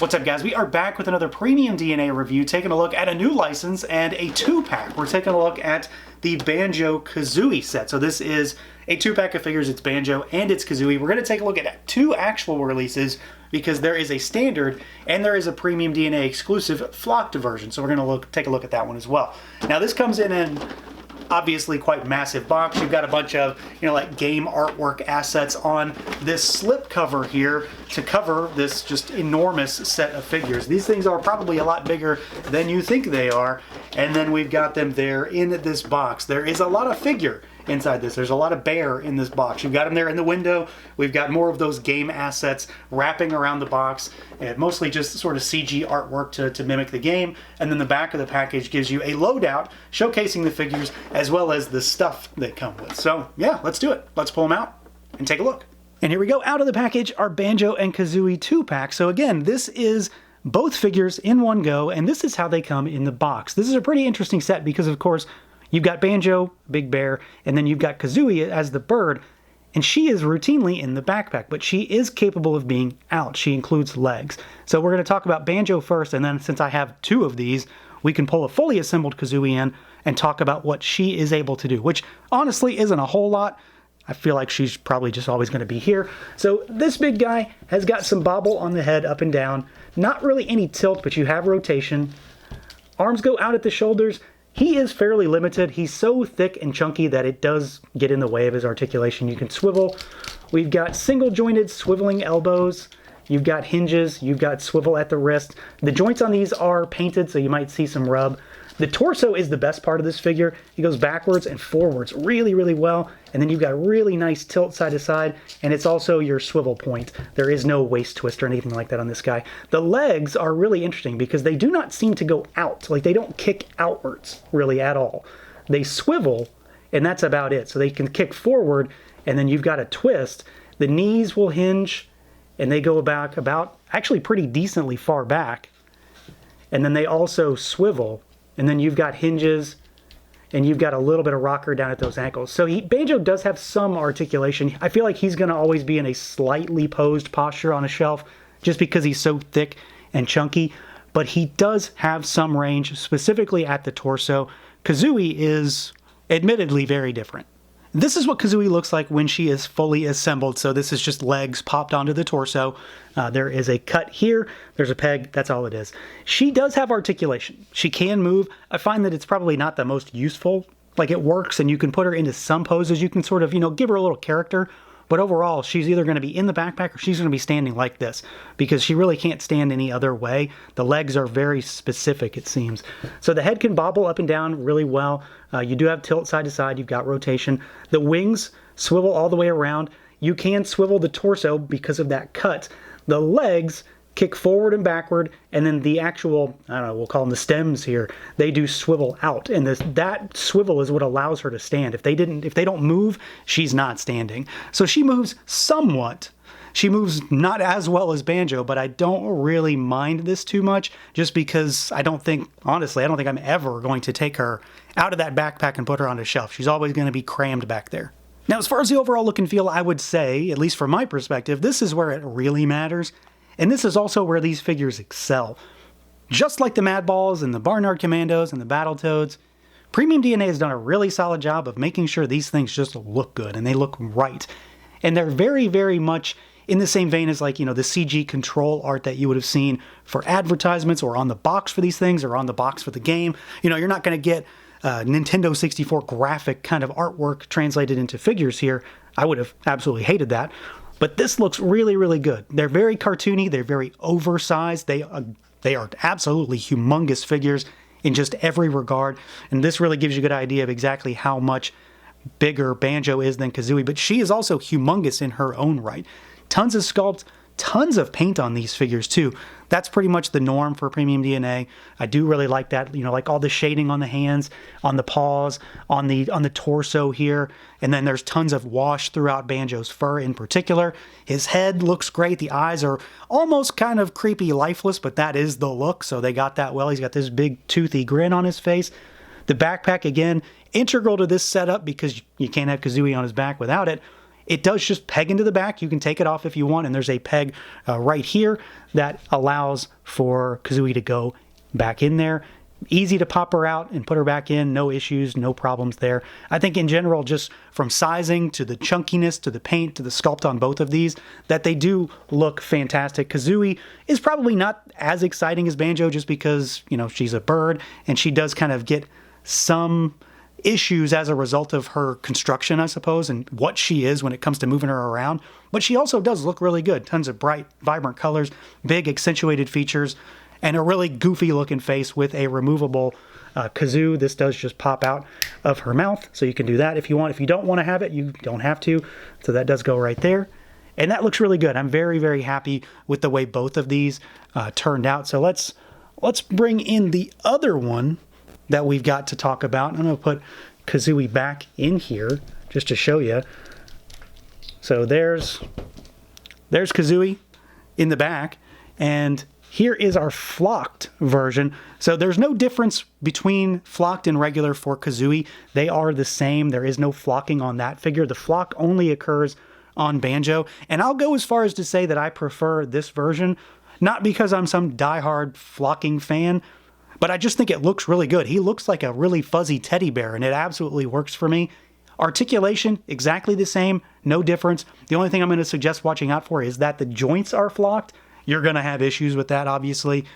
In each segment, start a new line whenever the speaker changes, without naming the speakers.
What's up, guys? We are back with another Premium DNA review, taking a look at a new license and a 2-pack. We're taking a look at the Banjo-Kazooie set. So this is a 2-pack of figures. It's Banjo and it's Kazooie. We're going to take a look at 2 actual releases because there is a standard and there is a Premium DNA exclusive flocked version. So we're going to take a look at that one as well. Now this comes in an obviously quite massive box. You've got a bunch of, like game artwork assets on this slip cover here to cover this just enormous set of figures. These things are probably a lot bigger than you think they are, and then we've got them there in this box. There is a lot of figure inside this. There's a lot of bear in this box. You've got them there in the window. We've got more of those game assets wrapping around the box, and mostly just sort of CG artwork to mimic the game. And then the back of the package gives you a loadout showcasing the figures as well as the stuff they come with. So yeah, let's do it. Let's pull them out and take a look. And here we go. Out of the package, our Banjo and Kazooie 2-pack. So again, this is both figures in one go, and this is how they come in the box. This is a pretty interesting set because, of course, you've got Banjo, Big Bear, and then you've got Kazooie as the bird, and she is routinely in the backpack, but she is capable of being out. She includes legs. So we're going to talk about Banjo first, and then since I have 2 of these, we can pull a fully assembled Kazooie in and talk about what she is able to do, which honestly isn't a whole lot. I feel like she's probably just always going to be here. So this big guy has got some bobble on the head up and down. Not really any tilt, but you have rotation. Arms go out at the shoulders. He is fairly limited. He's so thick and chunky that it does get in the way of his articulation. You can swivel. We've got single jointed swiveling elbows. You've got hinges. You've got swivel at the wrist. The joints on these are painted, so you might see some rub. The torso is the best part of this figure. He goes backwards and forwards really, really well. And then you've got a really nice tilt side to side, and it's also your swivel point. There is no waist twist or anything like that on this guy. The legs are really interesting because they do not seem to go out. Like, they don't kick outwards really at all. They swivel, and that's about it. So they can kick forward, and then you've got a twist. The knees will hinge, and they go back about actually pretty decently far back. And then they also swivel. And then you've got hinges, and you've got a little bit of rocker down at those ankles. So Banjo does have some articulation. I feel like he's going to always be in a slightly posed posture on a shelf just because he's so thick and chunky. But he does have some range, specifically at the torso. Kazooie is admittedly very different. This is what Kazooie looks like when she is fully assembled. So this is just legs popped onto the torso. There is a cut here. There's a peg. That's all it is. She does have articulation. She can move. I find that it's probably not the most useful. Like, it works and you can put her into some poses. You can sort of, give her a little character. But overall, she's either going to be in the backpack or she's going to be standing like this because she really can't stand any other way. The legs are very specific, it seems. So the head can bobble up and down really well. You do have tilt side to side. You've got rotation. The wings swivel all the way around. You can swivel the torso because of that cut. The legs kick forward and backward, and then the actual, I don't know, we'll call them the stems here, they do swivel out, and that swivel is what allows her to stand. If they don't move, she's not standing. So she moves somewhat. She moves not as well as Banjo, but I don't really mind this too much, just because honestly, I don't think I'm ever going to take her out of that backpack and put her on a shelf. She's always going to be crammed back there. Now, as far as the overall look and feel, I would say, at least from my perspective, this is where it really matters. And this is also where these figures excel. Just like the Madballs and the Barnyard Commandos and the Battletoads, Premium DNA has done a really solid job of making sure these things just look good and they look right. And they're very, very much in the same vein as, like, the CG control art that you would have seen for advertisements or on the box for these things or on the box for the game. You're not going to get Nintendo 64 graphic kind of artwork translated into figures here. I would have absolutely hated that. But this looks really, really good. They're very cartoony. They're very oversized. They are absolutely humongous figures in just every regard. And this really gives you a good idea of exactly how much bigger Banjo is than Kazooie. But she is also humongous in her own right. Tons of sculpt, tons of paint on these figures too. That's pretty much the norm for Premium DNA. I do really like that, like all the shading on the hands, on the paws, on the torso here. And then there's tons of wash throughout Banjo's fur in particular. His head looks great. The eyes are almost kind of creepy, lifeless, but that is the look. So they got that well. He's got this big toothy grin on his face. The backpack, again, integral to this setup because you can't have Kazooie on his back without it. It does just peg into the back. You can take it off if you want, and there's a peg right here that allows for Kazooie to go back in there. Easy to pop her out and put her back in. No issues, no problems there. I think in general, just from sizing to the chunkiness to the paint to the sculpt on both of these, that they do look fantastic. Kazooie is probably not as exciting as Banjo just because, you know, she's a bird and she does kind of get some issues as a result of her construction, I suppose, and what she is when it comes to moving her around. But she also does look really good. Tons of bright, vibrant colors, big accentuated features, and a really goofy looking face with a removable kazoo. This does just pop out of her mouth, so you can do that if you want. If you don't want to have it, you don't have to. So that does go right there. And that looks really good. I'm very, very happy with the way both of these turned out. So let's bring in the other one that we've got to talk about. I'm going to put Kazooie back in here just to show you. So there's Kazooie in the back, and here is our flocked version. So there's no difference between flocked and regular for Kazooie. They are the same. There is no flocking on that figure. The flock only occurs on Banjo. And I'll go as far as to say that I prefer this version, not because I'm some diehard flocking fan, but I just think it looks really good. He looks like a really fuzzy teddy bear, and it absolutely works for me. Articulation, exactly the same, no difference. The only thing I'm going to suggest watching out for is that the joints are flocked. You're going to have issues with that, obviously.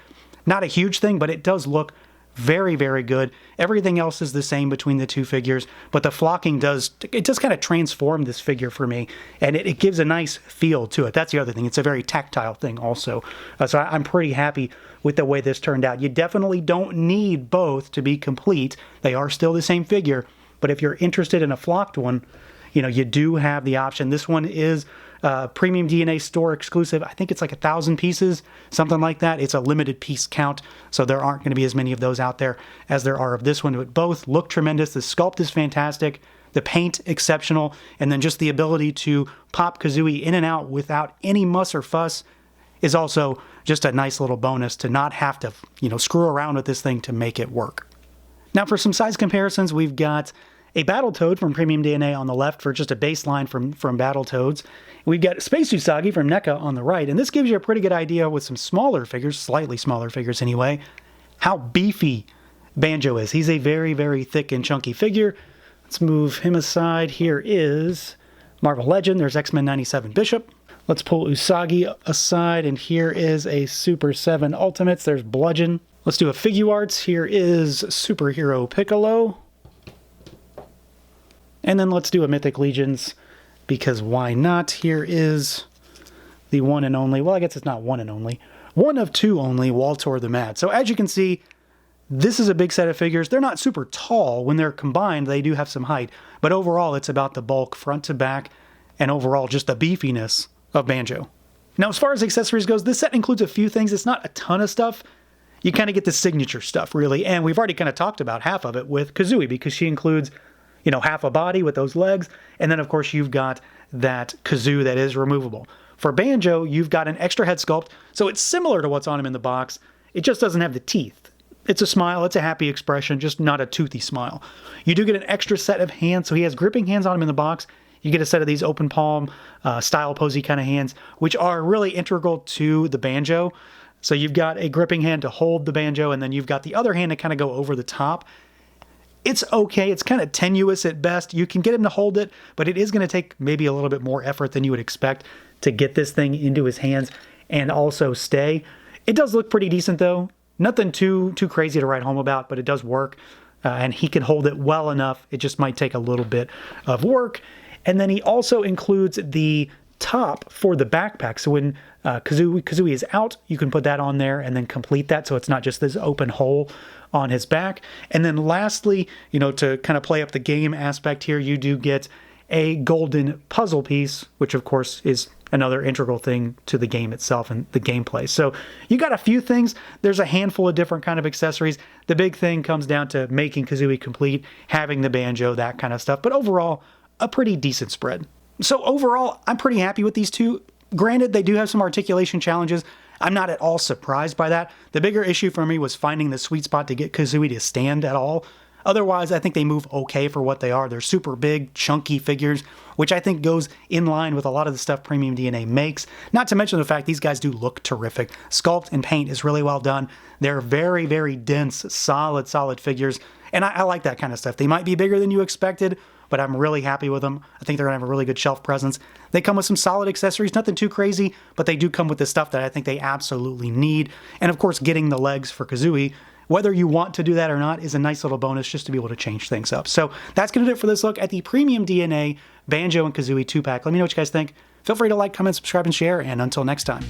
Not a huge thing, but it does look very, very good. Everything else is the same between the two figures, but the flocking does kind of transform this figure for me, and it gives a nice feel to it. That's the other thing. It's a very tactile thing also. So I'm pretty happy with the way this turned out. You definitely don't need both to be complete. They are still the same figure, but if you're interested in a flocked one, you know, you do have the option. This one is PremiumDNA store exclusive. I think it's like 1,000 pieces, something like that. It's a limited piece count, so there aren't going to be as many of those out there as there are of this one. But both look tremendous. The sculpt is fantastic. The paint, exceptional. And then just the ability to pop Kazooie in and out without any muss or fuss is also just a nice little bonus to not have to, you know, screw around with this thing to make it work. Now for some size comparisons, we've got a Battletoad from PremiumDNA on the left for just a baseline from Battletoads. We've got Space Usagi from NECA on the right, and this gives you a pretty good idea with some smaller figures, slightly smaller figures anyway, how beefy Banjo is. He's a very, very thick and chunky figure. Let's move him aside. Here is Marvel Legend. There's X-Men 97 Bishop. Let's pull Usagi aside, and here is a Super 7 Ultimates. There's Bludgeon. Let's do a Figuarts. Here is Superhero Piccolo. And then let's do a Mythic Legions, because why not? Here is the one and only, well, I guess it's not one and only, one of two only, Waltor the Mad. So as you can see, this is a big set of figures. They're not super tall. When they're combined, they do have some height. But overall, it's about the bulk, front to back, and overall just the beefiness of Banjo. Now, as far as accessories goes, this set includes a few things. It's not a ton of stuff. You kind of get the signature stuff, really. And we've already kind of talked about half of it with Kazooie, because she includes, you know, half a body with those legs. And then, of course, you've got that kazoo that is removable. For Banjo, you've got an extra head sculpt. So it's similar to what's on him in the box. It just doesn't have the teeth. It's a smile. It's a happy expression, just not a toothy smile. You do get an extra set of hands. So he has gripping hands on him in the box. You get a set of these open palm, style posy kind of hands, which are really integral to the Banjo. So you've got a gripping hand to hold the Banjo, and then you've got the other hand to kind of go over the top. It's okay. It's kind of tenuous at best. You can get him to hold it, but it is going to take maybe a little bit more effort than you would expect to get this thing into his hands and also stay. It does look pretty decent, though. Nothing too crazy to write home about, but it does work, and he can hold it well enough. It just might take a little bit of work. And then he also includes the top for the backpack. So when Kazooie is out, you can put that on there and then complete that, so it's not just this open hole on his back. And then lastly, you know, to kind of play up the game aspect here, you do get a golden puzzle piece, which of course is another integral thing to the game itself and the gameplay. So you got a few things. There's a handful of different kind of accessories. The big thing comes down to making Kazooie complete, having the Banjo, that kind of stuff. But overall, a pretty decent spread. So overall, I'm pretty happy with these two. Granted, they do have some articulation challenges. I'm not at all surprised by that. The bigger issue for me was finding the sweet spot to get Kazooie to stand at all. Otherwise, I think they move okay for what they are. They're super big, chunky figures, which I think goes in line with a lot of the stuff Premium DNA makes. Not to mention the fact these guys do look terrific. Sculpt and paint is really well done. They're very, very dense, solid figures, and I like that kind of stuff. They might be bigger than you expected, but I'm really happy with them. I think they're gonna have a really good shelf presence. They come with some solid accessories, nothing too crazy, but they do come with the stuff that I think they absolutely need. And of course, getting the legs for Kazooie, whether you want to do that or not, is a nice little bonus just to be able to change things up. So that's going to do it for this look at the Premium DNA Banjo and Kazooie 2-pack. Let me know what you guys think. Feel free to like, comment, subscribe, and share, and until next time.